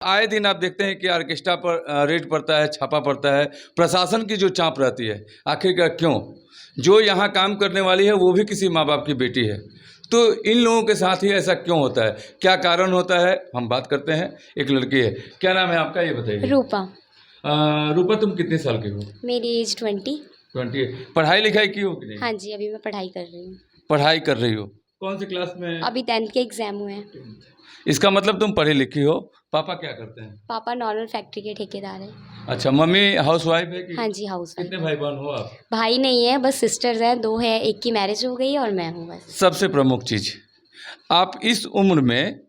आए दिन आप देखते हैं कि ऑर्केस्ट्रा पर रेड पड़ता है, छापा पड़ता है, प्रशासन की जो चाँप रहती है, आखिरकार क्यों? जो यहाँ काम करने वाली है वो भी किसी माँ बाप की बेटी है, तो इन लोगों के साथ ही ऐसा क्यों होता है? क्या कारण होता है? हम बात करते हैं। एक लड़की है, क्या नाम है आपका, ये बताइए। रूपा। रूपा, तुम कितने साल की हो? मेरी एज 20। 20। पढ़ाई लिखाई की हो कि नहीं? हाँ जी, अभी मैं पढ़ाई कर रही हूँ। पढ़ाई कर रही हो, कौन सी क्लास में? अभी 10th के एग्ज़ाम हुए हैं। इसका मतलब तुम पढ़ी लिखी हो। पापा क्या करते हैं? पापा नॉर्मल फैक्ट्री के ठेकेदार हैं। अच्छा, मम्मी हाउस वाइफ है कि? हाँ जी, हाउस वाइफ। कितने भाई बहन हो आप? भाई नहीं है, बस सिस्टर्स हैं, 2 हैं, एक की मैरिज हो गई है और मैं हूँ बस। सबसे प्रमुख चीज़, आप इस उम्र में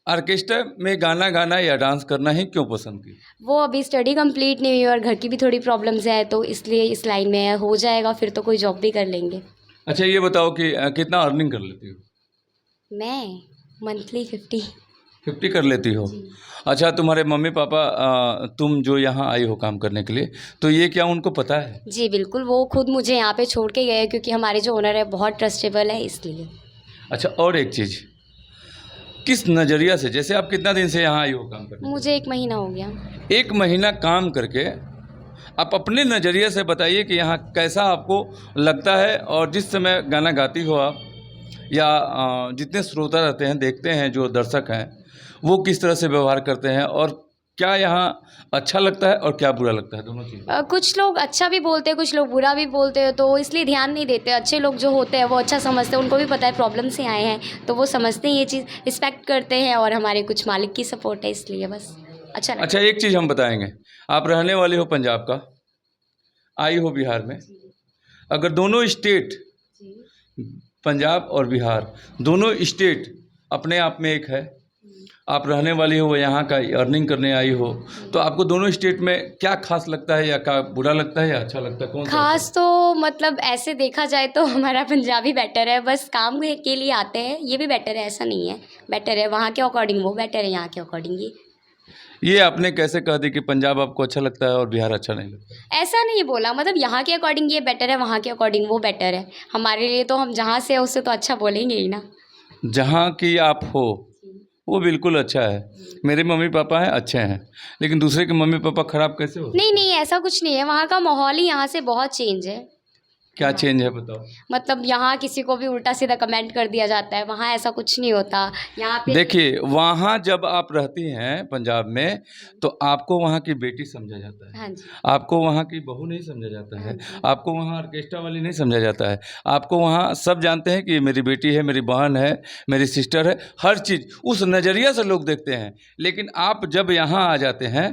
ऑर्केस्ट्रा में गाना गाना या डांस करना ही क्यों पसंद की? वो अभी स्टडी कंप्लीट नहीं हुई और घर की भी थोड़ी प्रॉब्लम्स है, तो इसलिए इस लाइन में हो जाएगा फिर तो कोई जॉब भी कर लेंगे। अच्छा, ये बताओ कि कितना अर्निंग कर लेती हो? मैं मंथली 50 कर लेती हो? अच्छा, तुम्हारे मम्मी पापा, तुम जो यहाँ आई हो काम करने के लिए, तो ये क्या उनको पता है? जी बिल्कुल, वो खुद मुझे यहाँ पे छोड़ के गए क्योंकि हमारे जो ओनर है बहुत ट्रस्टेबल है इसलिए। अच्छा, और एक चीज़, किस नज़रिया से, जैसे आप कितना दिन से यहाँ आई हो काम करने? मुझे 1 महीना हो गया। 1 महीना काम करके आप अपने नज़रिए से बताइए कि यहाँ कैसा आपको लगता है, और जिस समय गाना गाती हो आप, या जितने श्रोता रहते हैं, देखते हैं जो दर्शक हैं, वो किस तरह से व्यवहार करते हैं, और क्या यहाँ अच्छा लगता है और क्या बुरा लगता है, दोनों चीज़? कुछ लोग अच्छा भी बोलते हैं, कुछ लोग बुरा भी बोलते हैं, तो इसलिए ध्यान नहीं देते। अच्छे लोग जो होते हैं वो अच्छा समझते हैं, उनको भी पता है प्रॉब्लम से आए हैं, तो वो समझते हैं ये चीज़, रिस्पेक्ट करते हैं, और हमारे कुछ मालिक की सपोर्ट है इसलिए बस अच्छा लगता अच्छा, एक चीज़ हम बताएंगे, आप रहने वाले हो पंजाब का, आई हो बिहार में, अगर दोनों स्टेट, पंजाब और बिहार, दोनों स्टेट अपने आप में एक है, आप रहने वाली हो, यहाँ का अर्निंग करने आई हो, तो आपको दोनों स्टेट में क्या खास लगता है, या क्या बुरा लगता है, या अच्छा लगता है, कौन सा? खास तो मतलब ऐसे देखा जाए तो हमारा पंजाबी बेटर है, बस काम के लिए आते हैं, ये भी बेटर है, ऐसा नहीं है, बेटर है, वहाँ के अकॉर्डिंग वो बेटर है, यहाँ के अकॉर्डिंग ये आपने कैसे कह दी कि पंजाब आपको अच्छा लगता है और बिहार अच्छा नहीं लगता? ऐसा नहीं बोला, मतलब यहाँ के अकॉर्डिंग ये बेटर है, वहाँ के अकॉर्डिंग वो बेटर है, हमारे लिए तो हम जहाँ से है उससे तो अच्छा बोलेंगे ही ना। जहाँ की आप हो वो बिल्कुल अच्छा है। मेरे मम्मी पापा हैं, अच्छे हैं, लेकिन दूसरे के मम्मी पापा खराब कैसे हो? नहीं नहीं, ऐसा कुछ नहीं है, वहाँ का माहौल ही यहाँ से बहुत चेंज है। क्या चेंज है बताओ? मतलब यहाँ किसी को भी उल्टा सीधा कमेंट कर दिया जाता है, वहाँ ऐसा कुछ नहीं होता। यहाँ पे देखिए, वहाँ जब आप रहती हैं पंजाब में, तो आपको वहाँ की बेटी समझा जाता है। हाँ जी, आपको वहाँ की बहू नहीं समझा जाता है। हाँ जी। आपको वहाँ ऑर्केस्ट्रा वाली नहीं समझा जाता है। आपको वहाँ सब जानते हैं कि ये मेरी बेटी है, मेरी बहन है, मेरी सिस्टर है, हर चीज़ उस नज़रिया से लोग देखते हैं। लेकिन आप जब यहाँ आ जाते हैं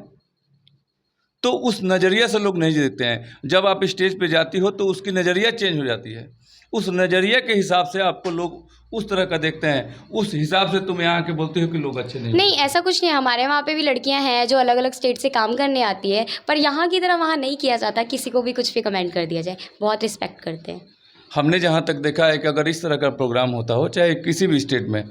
तो उस नज़रिया से लोग नहीं देखते हैं। जब आप स्टेज पे जाती हो तो उसकी नज़रिया चेंज हो जाती है। उस नज़रिया के हिसाब से आपको लोग उस तरह का देखते हैं, उस हिसाब से तुम यहाँ आके बोलते हो कि लोग अच्छे नहीं। नहीं, ऐसा कुछ नहीं है, हमारे वहाँ पे भी लड़कियाँ हैं जो अलग अलग स्टेट से काम करने आती है, पर यहाँ की तरह वहाँ नहीं किया जाता, किसी को भी कुछ भी कमेंट कर दिया जाए, बहुत रिस्पेक्ट करते हैं। हमने जहाँ तक देखा है कि अगर इस तरह का प्रोग्राम होता हो, चाहे किसी भी स्टेट में,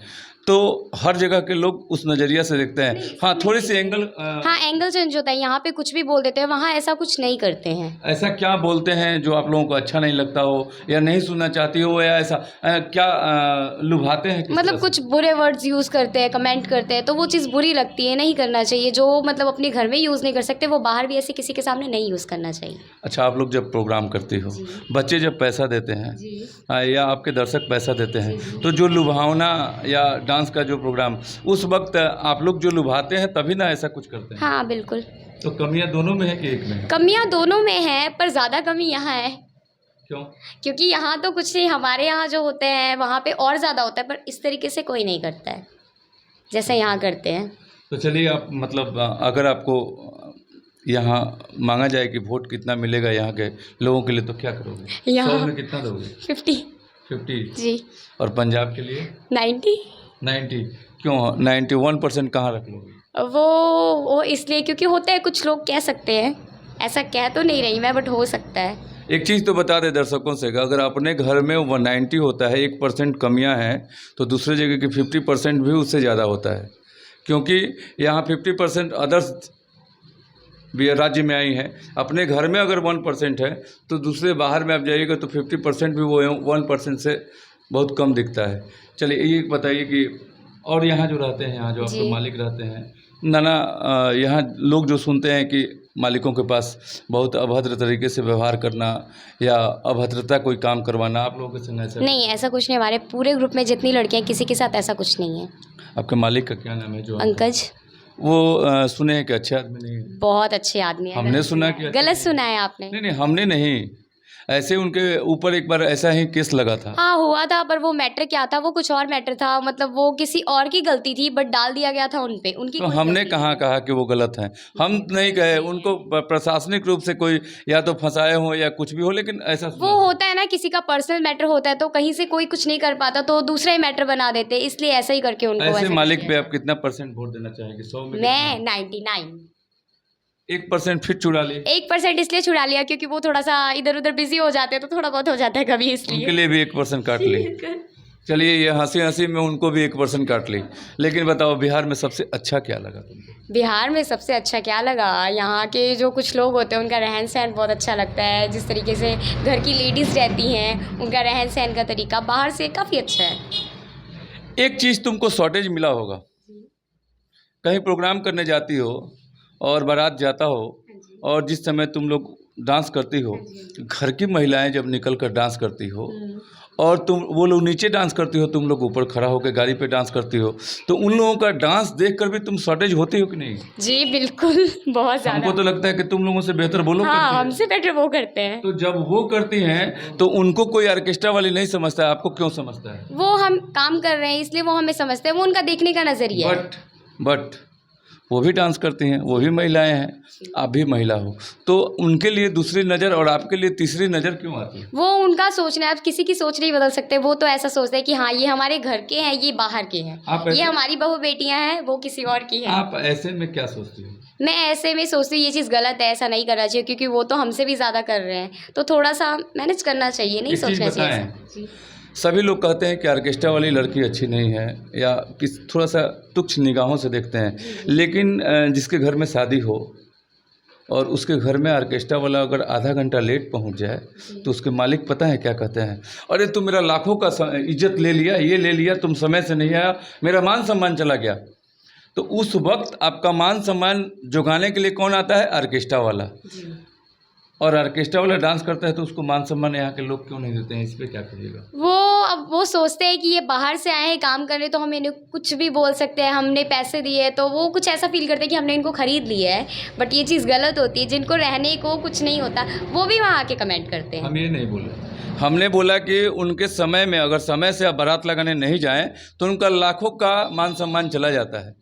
तो हर जगह के लोग उस नज़रिया से देखते हैं। हाँ, थोड़ी सी एंगल हाँ, एंगल चेंज होता है, यहाँ पे कुछ भी बोल देते हैं, वहाँ ऐसा कुछ नहीं करते हैं। ऐसा क्या बोलते हैं जो आप लोगों को अच्छा नहीं लगता हो, या नहीं सुनना चाहती हो, या ऐसा क्या लुभाते हैं किस मतलब तरह से? कुछ बुरे वर्ड्स यूज़ करते हैं, कमेंट करते हैं, तो वो चीज़ बुरी लगती है, नहीं करना चाहिए। जो मतलब अपने घर में यूज़ नहीं कर सकते, वो बाहर भी ऐसे किसी के सामने नहीं यूज़ करना चाहिए। अच्छा, आप लोग जब प्रोग्राम करती हो, जी। बच्चे जब पैसा देते हैं, जी। या आपके दर्शक पैसा देते हैं, जी। तो जो लुभावना या डांस का जो प्रोग्राम, उस वक्त आप लोग जो लुभाते हैं तभी ना ऐसा कुछ करते हैं। हाँ बिल्कुल, तो कमियां दोनों में है कि एक में है? कमियाँ दोनों में हैं, पर ज़्यादा कमी यहाँ है, क्यों? क्योंकि यहाँ तो कुछ नहीं, हमारे यहाँ जो होते हैं वहाँ पे और ज़्यादा होता है, पर इस तरीके से कोई नहीं करता है जैसे यहाँ करते हैं। तो चलिए, आप मतलब अगर आपको यहाँ मांगा जाए कि वोट कितना मिलेगा यहाँ के लोगों के लिए, तो क्या करोगे? यहाँ 100 में कितना दोगे? 50। 50? जी। और पंजाब के लिए 90। 90? क्यों 91% कहाँ रख लोगे? वो इसलिए क्योंकि होते हैं, कुछ लोग कह सकते हैं, ऐसा कह तो नहीं रही मैं, बट हो सकता है। एक चीज़ तो बता दें दर्शकों से कि अगर अपने घर में 190 होता है, 1% कमियां हैं, तो दूसरे जगह की 50% भी उससे ज़्यादा होता है, क्योंकि यहाँ 50% अदर्स भी राज्य में आई हैं। अपने घर में अगर 1% है, तो दूसरे बाहर में आप जाइएगा तो 50% भी वो 1% से बहुत कम दिखता है। चलिए, ये बताइए कि और यहाँ जो रहते हैं, यहाँ जो जी। आपके मालिक रहते हैं, नाना यहाँ लोग जो सुनते हैं कि मालिकों के पास बहुत अभद्र तरीके से व्यवहार करना या अभद्रता कोई काम करवाना, आप लोगों के संग ऐसा? नहीं, ऐसा कुछ नहीं, हमारे पूरे ग्रुप में जितनी लड़कियां हैं किसी के साथ ऐसा कुछ नहीं है। आपके मालिक का क्या नाम है जो? पंकज। वो सुने हैं कि अच्छे आदमी नहीं है? बहुत अच्छे आदमी है। हमने सुना कि अच्छे गलत नहीं। सुना है आपने। नहीं नहीं, हमने नहीं, ऐसे उनके ऊपर एक बार ऐसा ही केस लगा था। हाँ हुआ था, पर वो मैटर क्या था, वो कुछ और मैटर था, मतलब वो किसी और की गलती थी बट डाल दिया गया था उन पे, उनकी तो कोई हमने गलती कहाँ नहीं। कहा कि वो गलत हैं? हम नहीं कहे, उनको प्रशासनिक रूप से कोई या तो फंसाए हो या कुछ भी हो, लेकिन ऐसा वो होता है ना, किसी का पर्सनल मैटर होता है तो कहीं से कोई कुछ नहीं कर पाता तो दूसरा ही मैटर बना देते, इसलिए ऐसा ही करके उनको ऐसे ऐसा मालिक किया। पे आप कितना % वोट देना चाहेंगे? 100 में मैं 99। 1% फिर चुरा लिए? 1% इसलिए छुड़ा लिया क्योंकि वो थोड़ा सा इधर उधर बिजी हो जाते हैं तो थोड़ा बहुत हो जाता है कभी, उनके इसलिए। लिए भी 1% काट ली। चलिए, ये हंसी हंसी में उनको भी 1% काट ली। लेकिन बताओ, बिहार में सबसे अच्छा क्या लगा तुमको? बिहार में सबसे अच्छा क्या लगा, यहाँ के जो कुछ लोग होते हैं उनका रहन सहन बहुत अच्छा लगता है, जिस तरीके से घर की लेडीज़ रहती हैं, उनका रहन सहन का तरीका बाहर से काफ़ी अच्छा है। एक चीज़ तुमको शॉर्टेज मिला होगा, कहीं प्रोग्राम करने जाती हो और बारात जाता हो और जिस समय तुम लोग डांस करती हो, घर की महिलाएं जब निकल कर डांस करती हो और तुम, वो लोग नीचे डांस करती हो, तुम लोग ऊपर खड़ा होकर गाड़ी पे डांस करती हो, तो उन लोगों का डांस देखकर भी तुम शॉर्टेज होती हो कि नहीं? जी बिल्कुल, बहुत ज़्यादा। हमको तो लगता है कि तुम लोगों से बेहतर वो लोग हाँ, करती हैं। हमसे बेटर वो करते हैं। तो जब वो करती हैं तो उनको कोई ऑर्केस्ट्रा वाली नहीं समझता है, आपको क्यों समझता है? वो हम काम कर रहे हैं इसलिए वो हमें समझते हैं, वो उनका देखने का नज़रिया है। बट वो भी डांस करती हैं, वो भी महिलाएं हैं, आप भी महिला हो, तो उनके लिए दूसरी नज़र और आपके लिए तीसरी नज़र क्यों आती है? वो उनका सोचना है, आप किसी की सोच नहीं बदल सकते। वो तो ऐसा सोचते हैं कि हाँ ये हमारे घर के हैं, ये बाहर के हैं, आप ये ऐसे- हमारी बहू बेटियां हैं, वो किसी और की है। आप ऐसे में क्या सोचती हो? मैं ऐसे में सोचती हूँ ये चीज़ गलत है, ऐसा नहीं करना चाहिए क्योंकि वो तो हमसे भी ज़्यादा कर रहे हैं, तो थोड़ा सा मैनेज करना चाहिए, नहीं एक चीज़ सोचना चाहिए बताएं, ऐसा। सभी लोग कहते हैं कि ऑर्केस्ट्रा वाली लड़की अच्छी नहीं है या किस थोड़ा सा तुच्छ निगाहों से देखते हैं, लेकिन जिसके घर में शादी हो और उसके घर में ऑर्केस्ट्रा वाला अगर आधा घंटा लेट पहुंच जाए तो उसके मालिक पता है क्या कहते हैं? अरे तुम मेरा लाखों का इज्जत ले लिया, ये ले लिया, तुम समय से नहीं आया, मेरा मान सम्मान चला गया। तो उस वक्त आपका मान सम्मान जुगाने के लिए कौन आता है? ऑर्केस्ट्रा वाला। और ऑर्केस्ट्रा वाला डांस करता है तो उसको मान सम्मान यहाँ के लोग क्यों नहीं देते हैं? इस पे क्या कहिएगा? अब वो सोचते हैं कि ये बाहर से आए हैं काम करने तो हम इन्हें कुछ भी बोल सकते हैं, हमने पैसे दिए, तो वो कुछ ऐसा फील करते हैं कि हमने इनको खरीद लिया है, बट ये चीज़ गलत होती है। जिनको रहने को कुछ नहीं होता वो भी वहाँ आके कमेंट करते हैं। हम ये नहीं बोले, हमने बोला कि उनके समय में अगर समय से आप बारात लगाने नहीं जाएं तो उनका लाखों का मान सम्मान चला जाता है।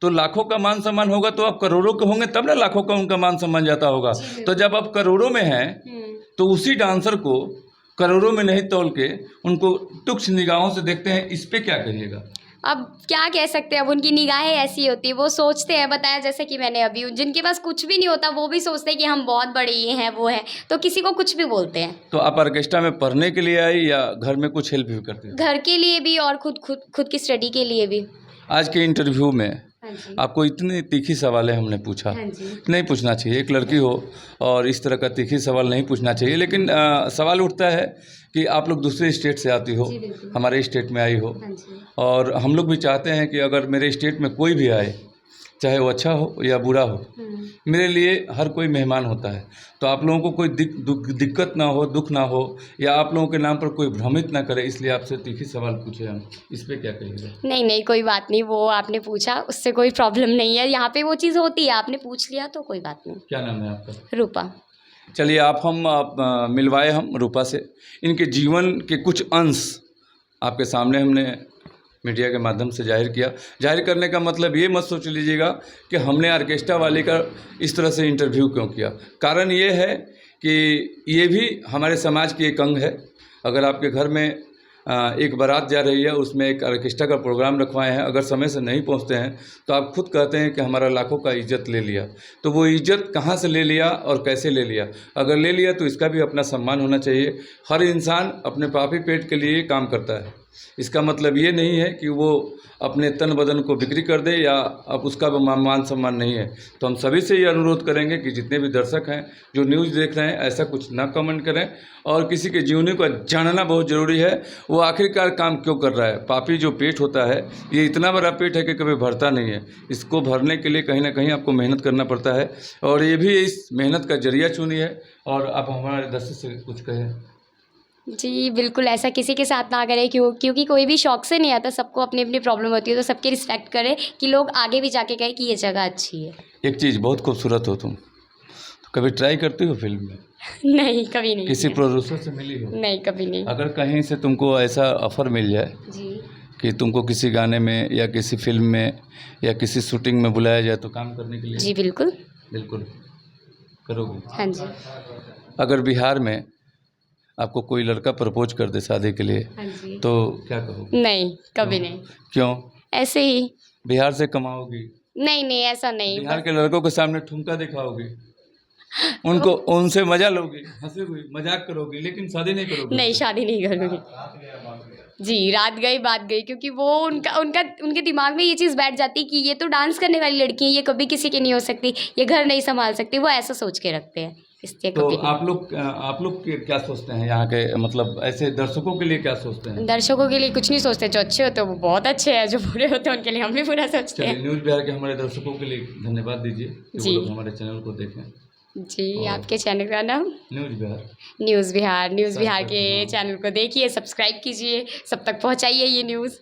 तो लाखों का मान सम्मान होगा तो आप करोड़ों के होंगे तब ना लाखों का उनका मान सम्मान जाता होगा। तो जब आप करोड़ों में हैं तो उसी डांसर को करोड़ों में नहीं तौल के उनको तुच्छ निगाहों से देखते हैं, इस पे क्या कहिएगा? अब क्या कह सकते हैं, अब उनकी निगाहें ऐसी होती है, वो सोचते हैं, बताया जैसे कि मैंने अभी, जिनके पास कुछ भी नहीं होता वो भी सोचते हैं कि हम बहुत बड़े ये हैं वो है, तो किसी को कुछ भी बोलते हैं। तो आप ऑर्केस्ट्रा में पढ़ने के लिए आई या घर में कुछ हेल्प भी करते हैं? घर के लिए भी और खुद की स्टडी के लिए भी। आज के इंटरव्यू में हाँ जी। आपको इतनी तीखी सवालें हमने पूछा, हाँ जी। नहीं पूछना चाहिए, एक लड़की हो और इस तरह का तीखी सवाल नहीं पूछना चाहिए, लेकिन सवाल उठता है कि आप लोग दूसरे स्टेट से आती हो, हमारे स्टेट में आई हो, हाँ जी। और हम लोग भी चाहते हैं कि अगर मेरे स्टेट में कोई भी आए, चाहे वो अच्छा हो या बुरा हो, मेरे लिए हर कोई मेहमान होता है, तो आप लोगों को कोई दिक्कत ना हो, दुख ना हो, या आप लोगों के नाम पर कोई भ्रमित ना करे, इसलिए आपसे तीखी सवाल पूछे हम। इस पे क्या कहिएगा? नहीं कोई बात नहीं, वो आपने पूछा उससे कोई प्रॉब्लम नहीं है, यहाँ पे वो चीज़ होती है, आपने पूछ लिया तो कोई बात नहीं। क्या नाम है आपका? रूपा। चलिए, आप मिलवाए हम रूपा से, इनके जीवन के कुछ अंश आपके सामने हमने मीडिया के माध्यम से जाहिर किया। जाहिर करने का मतलब ये मत सोच लीजिएगा कि हमने ऑर्केस्ट्रा वाले का इस तरह से इंटरव्यू क्यों किया। कारण ये है कि ये भी हमारे समाज की एक अंग है। अगर आपके घर में एक बारात जा रही है, उसमें एक ऑर्केस्ट्रा का प्रोग्राम रखवाए हैं, अगर समय से नहीं पहुंचते हैं तो आप खुद कहते हैं कि हमारा लाखों का इज्जत ले लिया। तो वो इज्जत कहाँ से ले लिया और कैसे ले लिया? अगर ले लिया तो इसका भी अपना सम्मान होना चाहिए। हर इंसान अपने पापी पेट के लिए काम करता है। इसका मतलब ये नहीं है कि वो अपने तन बदन को बिक्री कर दे या अब उसका मान सम्मान नहीं है। तो हम सभी से ये अनुरोध करेंगे कि जितने भी दर्शक हैं जो न्यूज़ देख रहे हैं, ऐसा कुछ ना कमेंट करें। और किसी के जीवनी को जानना बहुत ज़रूरी है, वो आखिरकार काम क्यों कर रहा है। पापी जो पेट होता है, ये इतना बड़ा पेट है कि कभी भरता नहीं है। इसको भरने के लिए कहीं ना कहीं आपको मेहनत करना पड़ता है, और ये भी इस मेहनत का जरिया चुनी है। और आप हमारे दर्शक से कुछ कहें। जी बिल्कुल, ऐसा किसी के साथ ना करें, क्योंकि कोई भी शौक से नहीं आता, सबको अपनी अपनी प्रॉब्लम होती है। तो सबकी रिस्पेक्ट करें कि लोग आगे भी जाके कहें कि ये जगह अच्छी है। एक चीज़, बहुत खूबसूरत हो तुम। तो कभी ट्राई करती हो फिल्म में? नहीं, कभी नहीं किसी किया। प्रोड्यूसर से मिली हो? नहीं, कभी नहीं। अगर कहीं से तुमको ऐसा ऑफर मिल जाए जी कि तुमको किसी गाने में या किसी फिल्म में या किसी शूटिंग में बुलाया जाए, तो काम करने के लिए जी बिल्कुल। बिल्कुल करोगे? हाँ जी। अगर बिहार में आपको कोई लड़का प्रपोज कर दे शादी के लिए, हाँ जी। तो क्या करोगे? नहीं, कभी नहीं। क्यों? ऐसे ही। बिहार से कमाओगी? नहीं नहीं, ऐसा नहीं। बिहार के लड़कों के सामने ठुमका दिखाओगी, उनको उनसे मजा लोगी, हंसोगी, मजाक करोगी, लेकिन शादी नहीं करोगी? नहीं, शादी नहीं करूँगी। जी, रात गई बात गई, क्योंकि वो उनके दिमाग में ये चीज़ बैठ जाती कि ये तो डांस करने वाली लड़की है, ये कभी किसी की नहीं हो सकती, ये घर नहीं संभाल सकती, वो ऐसा सोच के रखते हैं, इसलिए तो कभी नहीं। आप लोग क्या सोचते हैं यहाँ के, मतलब ऐसे दर्शकों के लिए क्या सोचते हैं? दर्शकों के लिए कुछ नहीं सोचते, जो अच्छे होते हैं वो बहुत अच्छे हैं, जो बुरे होते हैं उनके लिए हम भी बुरा सोचते चलिए, हैं। न्यूज़ बिहार के हमारे दर्शकों के लिए धन्यवाद दीजिए कि वो जी। लोग हमारे चैनल को देखें। जी, आपके चैनल का नाम? न्यूज़ बिहार। न्यूज़ बिहार के चैनल को देखिए, सब्सक्राइब कीजिए, सब तक पहुँचाइए ये न्यूज़।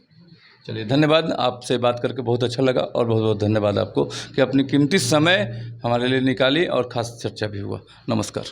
चलिए, धन्यवाद। आपसे बात करके बहुत अच्छा लगा, और बहुत बहुत धन्यवाद आपको कि अपनी कीमती समय हमारे लिए निकाली और ख़ास चर्चा भी हुआ। नमस्कार।